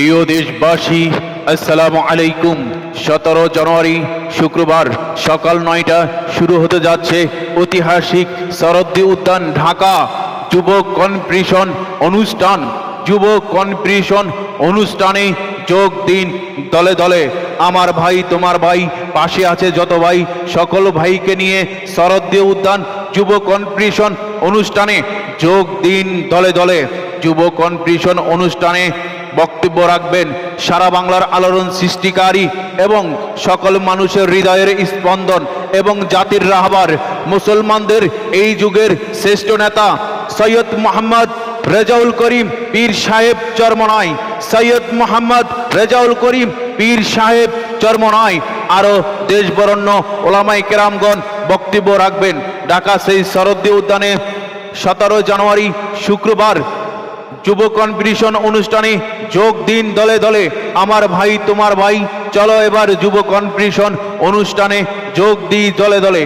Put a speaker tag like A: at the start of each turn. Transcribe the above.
A: প্রিয় দেশবাসী, আসসালামু আলাইকুম। 17 জানুয়ারি শুক্রবার সকাল 9টা শুরু হতে যাচ্ছে ঐতিহাসিক শরদ্দি উদ্যান ঢাকা যুব কনভেনশন অনুষ্ঠান। যুব কনভেনশন অনুষ্ঠানে যোগ দিন দলে দলে। আমার ভাই তোমার ভাই, পাশে আছে যত ভাই, সকল ভাইকে নিয়ে শরদ্দি উদ্যান যুব কনভেনশন অনুষ্ঠানে যোগ দিন দলে দলে। যুব কনভেনশন অনুষ্ঠানে বক্তব্য রাখবেন সারা বাংলার আলোড়ন সৃষ্টিকারী এবং সকল মানুষের হৃদয়ের স্পন্দন এবং জাতির রাহবার, মুসলমানদের এই যুগের শ্রেষ্ঠ নেতা সৈয়দ মোহাম্মদ রেজাউল করিম পীর সাহেব চরমনাই। সৈয়দ মোহাম্মদ রেজাউল করিম পীর সাহেব চরমনাই আরও দেশ বরেণ্য ওলামায়ে কেরামগণ বক্তব্য রাখবেন। ঢাকা সেই শরদ্দি উদ্যানে 17 জানুয়ারি শুক্রবার যুব কনভেনশন অনুষ্ঠানে যোগ দিন দলে দলে। আমার ভাই তোমার ভাই, চলো এবার যুব কনভেনশন অনুষ্ঠানে যোগ দিই দলে দলে।